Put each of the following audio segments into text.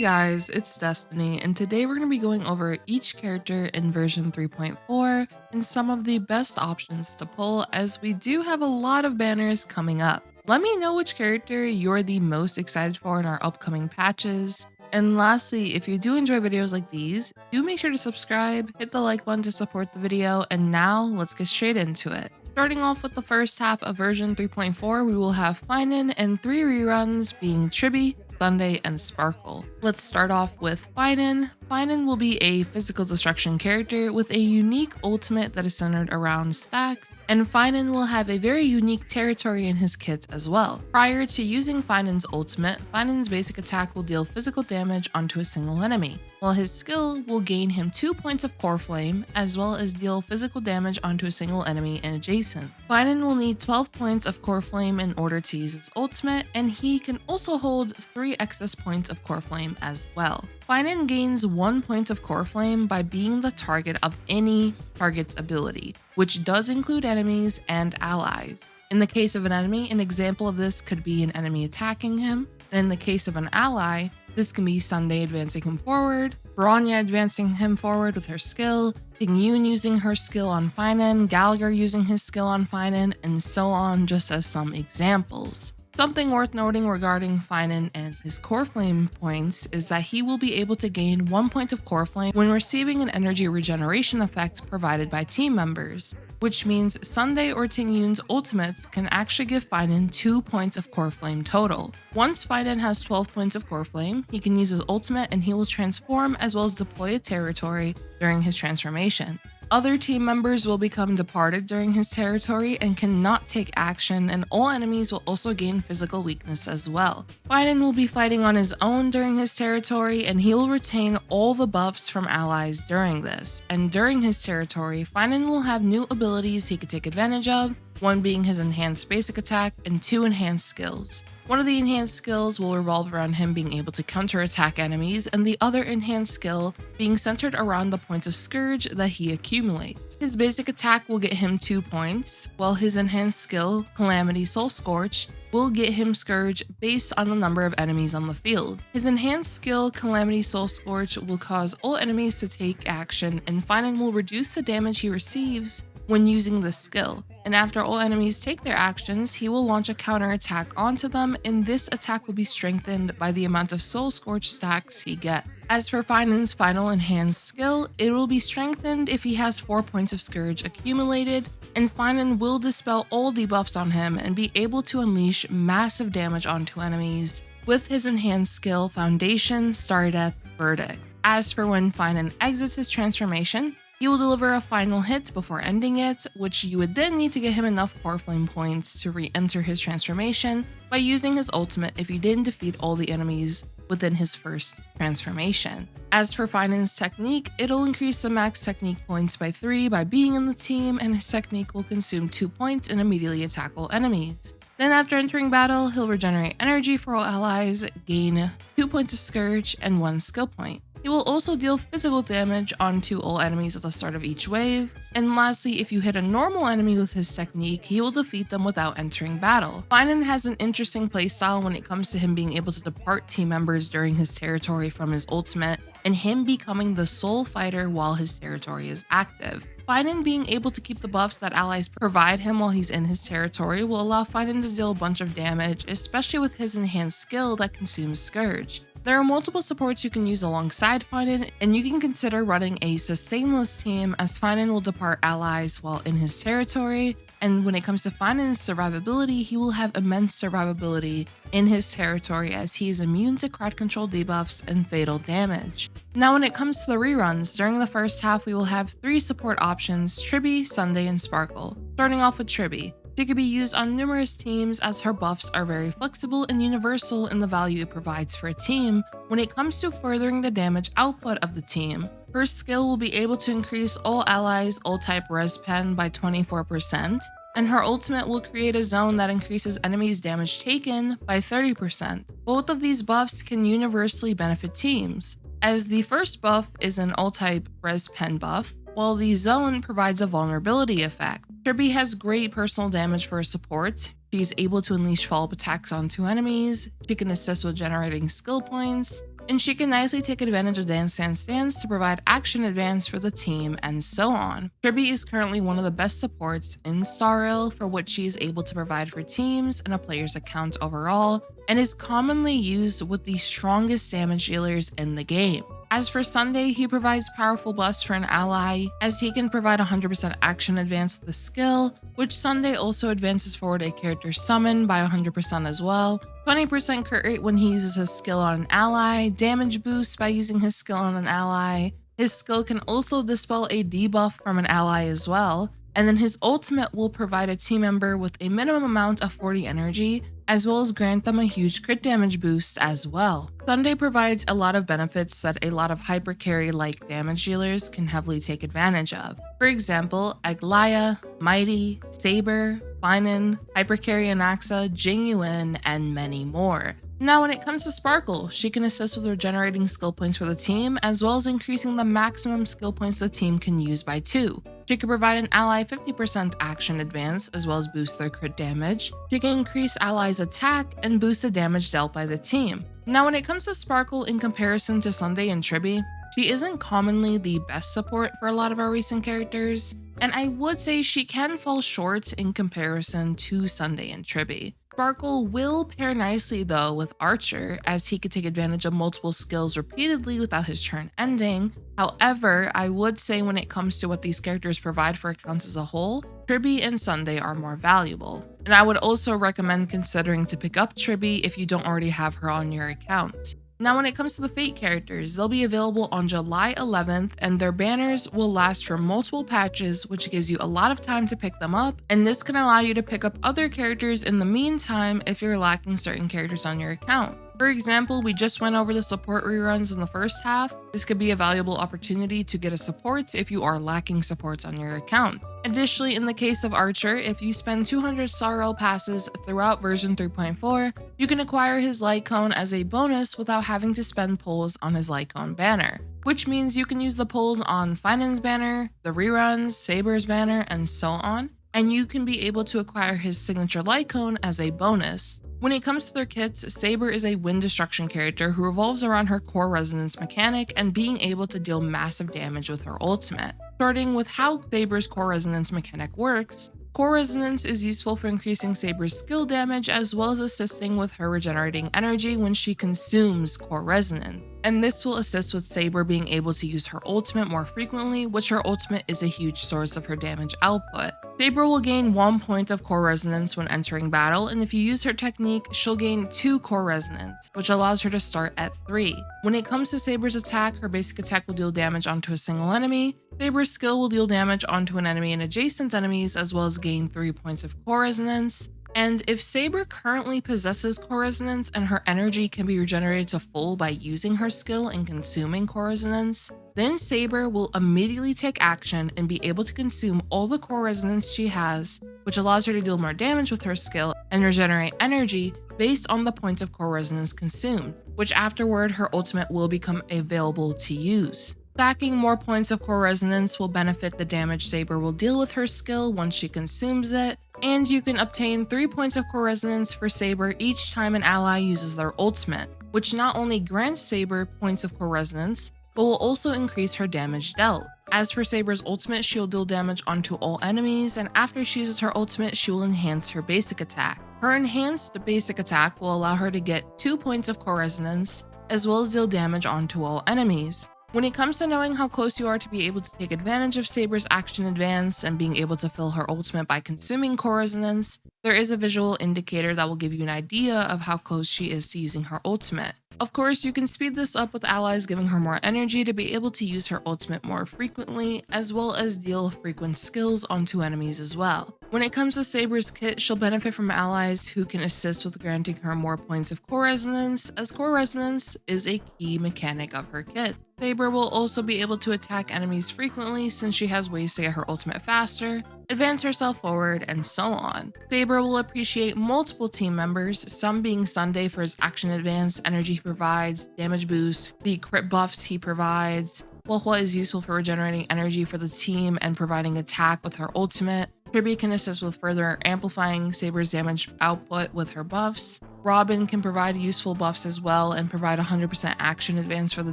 guys, it's Destiny, and today we're going to be going over each character in version 3.4 and some of the best options to pull, as we do have a lot of banners coming up. Let me know which character you're the most excited for in our upcoming patches. And lastly, if you do enjoy videos like these, do make sure to subscribe, hit the like button to support the video, and now let's get straight into it. Starting off with the first half of version 3.4, we will have Phainon and 3 reruns being Tribbie, Sunday, and Sparkle. Let's start off with Phainon. Phainon will be a physical destruction character with a unique ultimate that is centered around stacks, and Phainon will have a very unique territory in his kit as well. Prior to using Phainon's ultimate, Phainon's basic attack will deal physical damage onto a single enemy, while his skill will gain him 2 points of core flame, as well as deal physical damage onto a single enemy and adjacent. Phainon will need 12 points of core flame in order to use his ultimate, and he can also hold 3 excess points of core flame as well. Phainon gains 1 point of core flame by being the target of any target's ability, which does include enemies and allies. In the case of an enemy, an example of this could be an enemy attacking him, and in the case of an ally, this can be Sunday advancing him forward, Bronya advancing him forward with her skill, Jingliu using her skill on Phainon, Gallagher using his skill on Phainon, and so on, just as some examples. Something worth noting regarding Phainon and his core flame points is that he will be able to gain 1 point of core flame when receiving an energy regeneration effect provided by team members, which means Sunday or Jingliu's ultimates can actually give Phainon 2 points of core flame total. Once Phainon has 12 points of core flame, he can use his ultimate and he will transform as well as deploy a territory during his transformation. Other team members will become departed during his territory and cannot take action, and all enemies will also gain physical weakness as well. Phainon will be fighting on his own during his territory, and he will retain all the buffs from allies during this. And during his territory, Phainon will have new abilities he could take advantage of, one being his enhanced basic attack and 2 enhanced skills. One of the enhanced skills will revolve around him being able to counterattack enemies, and the other enhanced skill being centered around the points of Scourge that he accumulates. His basic attack will get him 2 points, while his enhanced skill, Calamity Soul Scorch, will get him Scourge based on the number of enemies on the field. His enhanced skill, Calamity Soul Scorch, will cause all enemies to take action, and Phainon will reduce the damage he receives when using this skill. And after all enemies take their actions, he will launch a counter attack onto them, and this attack will be strengthened by the amount of Soul Scorch stacks he gets. As for Phainon's final enhanced skill, it will be strengthened if he has 4 points of Scourge accumulated, and Phainon will dispel all debuffs on him and be able to unleash massive damage onto enemies with his enhanced skill Foundation, Star Death, Verdict. As for when Phainon exits his transformation, he will deliver a final hit before ending it, which you would then need to get him enough core flame points to re-enter his transformation by using his ultimate if he didn't defeat all the enemies within his first transformation. As for Phainon's technique, it'll increase the max technique points by 3 by being in the team, and his technique will consume 2 points and immediately attack all enemies. Then after entering battle, he'll regenerate energy for all allies, gain 2 points of Scourge, and 1 skill point. He will also deal physical damage onto all enemies at the start of each wave. And lastly, if you hit a normal enemy with his technique, he will defeat them without entering battle. Phainon has an interesting playstyle when it comes to him being able to depart team members during his territory from his ultimate, and him becoming the sole fighter while his territory is active. Phainon being able to keep the buffs that allies provide him while he's in his territory will allow Phainon to deal a bunch of damage, especially with his enhanced skill that consumes Scourge. There are multiple supports you can use alongside Phainon, and you can consider running a sustainless team, as Phainon will depart allies while in his territory, and when it comes to Phainon's survivability, he will have immense survivability in his territory as he is immune to crowd control debuffs and fatal damage. Now when it comes to the reruns, during the first half we will have 3 support options: Tribbie, Sunday, and Sparkle. Starting off with Tribbie. She could be used on numerous teams as her buffs are very flexible and universal in the value it provides for a team when it comes to furthering the damage output of the team. Her skill will be able to increase all allies' ult-type res pen by 24%, and her ultimate will create a zone that increases enemies' damage taken by 30%. Both of these buffs can universally benefit teams, as the first buff is an ult-type res pen buff, while the zone provides a vulnerability effect. Tribbie has great personal damage for her support. She's able to unleash follow-up attacks onto enemies, she can assist with generating skill points, and she can nicely take advantage of Dance Dance Dance to provide action advance for the team and so on. Tribbie is currently one of the best supports in Star Rail for what she is able to provide for teams and a player's account overall, and is commonly used with the strongest damage dealers in the game. As for Sunday, he provides powerful buffs for an ally, as he can provide 100% action advance with the skill, which Sunday also advances forward a character's summon by 100% as well, 20% crit rate when he uses his skill on an ally, damage boost by using his skill on an ally. His skill can also dispel a debuff from an ally as well, and then his ultimate will provide a team member with a minimum amount of 40 energy, as well as grant them a huge crit damage boost as well. Sunday provides a lot of benefits that a lot of hyper carry-like damage dealers can heavily take advantage of. For example, Aglaya, Mighty, Saber, Phainon, Hypercarry Anaxa, Jingliu, and many more. Now when it comes to Sparkle, she can assist with regenerating skill points for the team, as well as increasing the maximum skill points the team can use by 2. She can provide an ally 50% action advance, as well as boost their crit damage. She can increase allies' attack and boost the damage dealt by the team. Now when it comes to Sparkle in comparison to Sunday and Tribbie, she isn't commonly the best support for a lot of our recent characters, and I would say she can fall short in comparison to Sunday and Tribbie. Sparkle will pair nicely though with Archer, as he could take advantage of multiple skills repeatedly without his turn ending. However, I would say when it comes to what these characters provide for accounts as a whole, Tribbie and Sunday are more valuable. And I would also recommend considering to pick up Tribbie if you don't already have her on your account. Now when it comes to the Fate characters, they'll be available on July 11th, and their banners will last for multiple patches, which gives you a lot of time to pick them up, and this can allow you to pick up other characters in the meantime if you're lacking certain characters on your account. For example, we just went over the support reruns in the first half. This could be a valuable opportunity to get a support if you are lacking supports on your account. Additionally, in the case of Archer, if you spend 200 Star Rail passes throughout version 3.4, you can acquire his light cone as a bonus without having to spend pulls on his light cone banner, which means you can use the pulls on Phainon's banner, the reruns, Saber's banner, and so on, and you can be able to acquire his signature light cone as a bonus. When it comes to their kits, Saber is a wind destruction character who revolves around her core resonance mechanic and being able to deal massive damage with her ultimate. Starting with how Saber's core resonance mechanic works, core resonance is useful for increasing Saber's skill damage as well as assisting with her regenerating energy when she consumes core resonance. And this will assist with Saber being able to use her ultimate more frequently, which her ultimate is a huge source of her damage output. Saber will gain 1 point of core resonance when entering battle, and if you use her technique, she'll gain 2 core resonance, which allows her to start at 3. When it comes to Saber's attack, her basic attack will deal damage onto a single enemy. Saber's skill will deal damage onto an enemy and adjacent enemies, as well as gain 3 points of core resonance. And if Saber currently possesses core resonance and her energy can be regenerated to full by using her skill and consuming core resonance, then Saber will immediately take action and be able to consume all the core resonance she has, which allows her to deal more damage with her skill and regenerate energy based on the points of core resonance consumed, which afterward her ultimate will become available to use. Stacking more points of core resonance will benefit the damage Saber will deal with her skill once she consumes it, and you can obtain 3 points of core resonance for Saber each time an ally uses their ultimate, which not only grants Saber points of core resonance, but will also increase her damage dealt. As for Saber's ultimate, she'll deal damage onto all enemies, and after she uses her ultimate, she will enhance her basic attack. Her enhanced basic attack will allow her to get 2 points of core resonance, as well as deal damage onto all enemies. When it comes to knowing how close you are to be able to take advantage of Saber's action advance and being able to fill her ultimate by consuming core resonance, there is a visual indicator that will give you an idea of how close she is to using her ultimate. Of course, you can speed this up with allies giving her more energy to be able to use her ultimate more frequently, as well as deal frequent skills onto enemies as well. When it comes to Saber's kit, she'll benefit from allies who can assist with granting her more points of core resonance, as core resonance is a key mechanic of her kit. Saber will also be able to attack enemies frequently since she has ways to get her ultimate faster, advance herself forward, and so on. Saber will appreciate multiple team members, some being Sunday for his action advance, energy he provides, damage boost, the crit buffs he provides, Phainon is useful for regenerating energy for the team and providing attack with her ultimate. Tribbie can assist with further amplifying Saber's damage output with her buffs. Robin can provide useful buffs as well and provide 100% action advance for the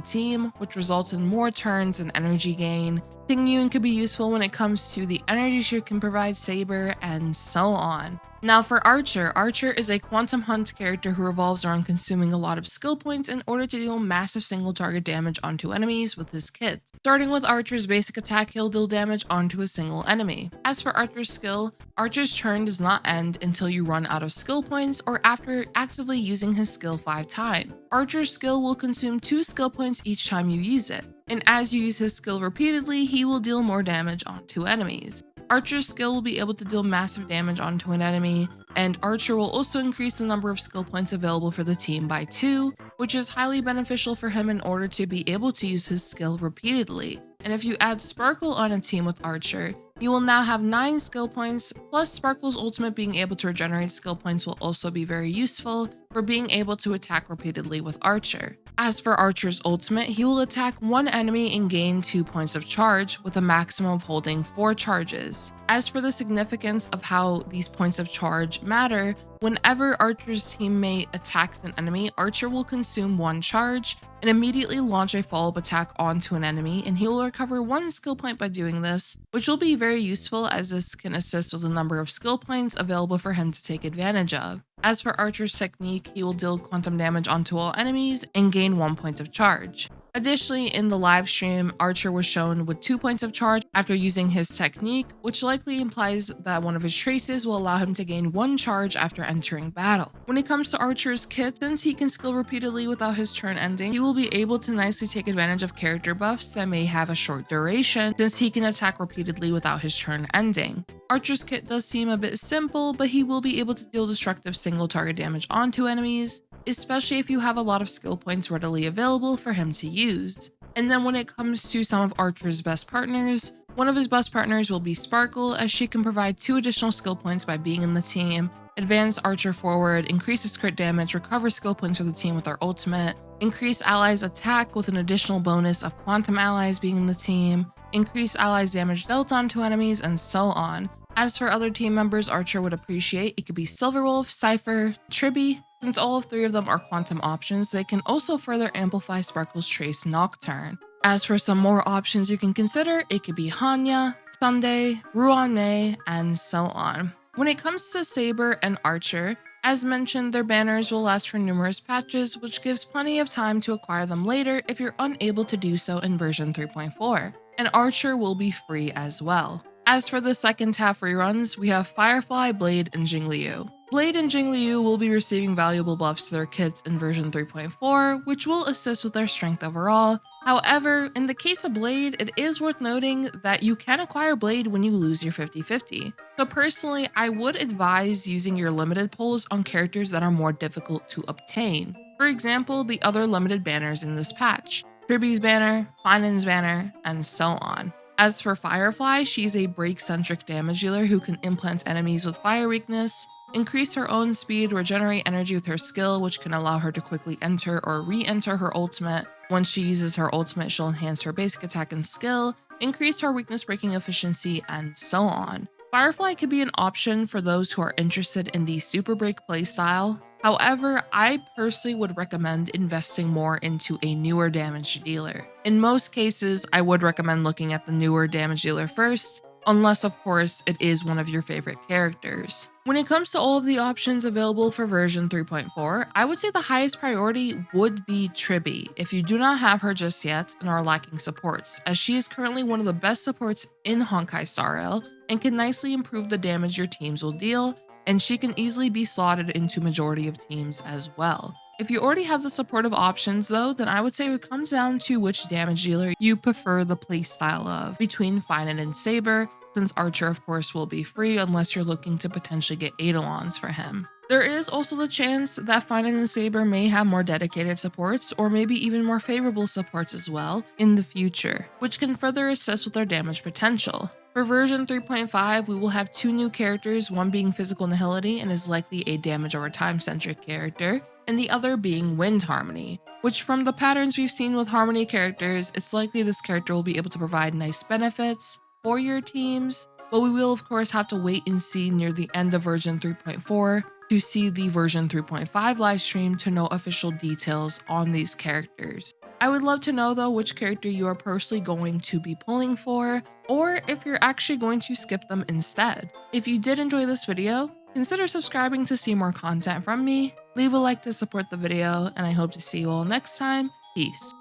team, which results in more turns and energy gain. Jingliu can be useful when it comes to the energy she can provide Saber, and so on. Now for Archer, Archer is a quantum hunt character who revolves around consuming a lot of skill points in order to deal massive single target damage onto enemies with his kit. Starting with Archer's basic attack, he'll deal damage onto a single enemy. As for Archer's skill, Archer's turn does not end until you run out of skill points or after actively using his skill 5 times. Archer's skill will consume 2 skill points each time you use it, and as you use his skill repeatedly, he will deal more damage onto enemies. Archer's skill will be able to deal massive damage onto an enemy, and Archer will also increase the number of skill points available for the team by 2, which is highly beneficial for him in order to be able to use his skill repeatedly. And if you add Sparkle on a team with Archer, you will now have 9 skill points, plus Sparkle's ultimate being able to regenerate skill points will also be very useful for being able to attack repeatedly with Archer. As for Archer's ultimate, he will attack one enemy and gain 2 points of charge, with a maximum of holding 4 charges. As for the significance of how these points of charge matter, whenever Archer's teammate attacks an enemy, Archer will consume 1 charge and immediately launch a follow-up attack onto an enemy, and he will recover 1 skill point by doing this, which will be very useful as this can assist with the number of skill points available for him to take advantage of. As for Archer's technique, he will deal quantum damage onto all enemies and gain 1 point of charge. Additionally, in the live stream, Archer was shown with 2 points of charge after using his technique, which likely implies that one of his traces will allow him to gain 1 charge after entering battle. When it comes to Archer's kit, since he can skill repeatedly without his turn ending, he will be able to nicely take advantage of character buffs that may have a short duration, since he can attack repeatedly without his turn ending. Archer's kit does seem a bit simple, but he will be able to deal destructive single target damage onto enemies, especially if you have a lot of skill points readily available for him to use. And then when it comes to some of Archer's best partners, one of his best partners will be Sparkle, as she can provide 2 additional skill points by being in the team, advance Archer forward, increase his crit damage, recover skill points for the team with our ultimate, increase allies attack with an additional bonus of quantum allies being in the team, increase allies damage dealt onto enemies, and so on. As for other team members Archer would appreciate, it could be Silverwolf, Cypher, Tribbie. Since all of 3 of them are quantum options, they can also further amplify Sparkle's Trace Nocturne. As for some more options you can consider, it could be Hanya, Sunday, Ruan Mei, and so on. When it comes to Saber and Archer, as mentioned, their banners will last for numerous patches, which gives plenty of time to acquire them later if you're unable to do so in version 3.4, and Archer will be free as well. As for the second half reruns, we have Firefly, Blade, and Jingliu. Blade and Jingliu will be receiving valuable buffs to their kits in version 3.4, which will assist with their strength overall. However, in the case of Blade, it is worth noting that you can acquire Blade when you lose your 50/50. So personally, I would advise using your limited pulls on characters that are more difficult to obtain. For example, the other limited banners in this patch, Tribbie's banner, Phainon's banner, and so on. As for Firefly, she's a break-centric damage dealer who can implant enemies with fire weakness, increase her own speed, regenerate energy with her skill, which can allow her to quickly enter or re-enter her ultimate. Once she uses her ultimate, she'll enhance her basic attack and skill, increase her weakness breaking efficiency, and so on. Firefly could be an option for those who are interested in the Super Break playstyle. However, I personally would recommend investing more into a newer damage dealer. In most cases, I would recommend looking at the newer damage dealer first, unless of course it is one of your favorite characters. When it comes to all of the options available for version 3.4, I would say the highest priority would be Tribbie if you do not have her just yet and are lacking supports, as she is currently one of the best supports in Honkai Star Rail and can nicely improve the damage your teams will deal, and she can easily be slotted into majority of teams as well. If you already have the supportive options though, then I would say it comes down to which damage dealer you prefer the playstyle of between Phainon and Saber, since Archer of course will be free unless you're looking to potentially get Eidolons for him. There is also the chance that Phainon and Saber may have more dedicated supports or maybe even more favorable supports as well in the future, which can further assist with their damage potential. For version 3.5, we will have 2 new characters, one being Physical Nihility and is likely a damage over time centric character, and the other being Wind Harmony, which from the patterns we've seen with Harmony characters, it's likely this character will be able to provide nice benefits for your teams, but we will of course have to wait and see near the end of version 3.4 to see the version 3.5 livestream to know official details on these characters. I would love to know though which character you are personally going to be pulling for, or if you're actually going to skip them instead. If you did enjoy this video, consider subscribing to see more content from me, leave a like to support the video, and I hope to see you all next time. Peace.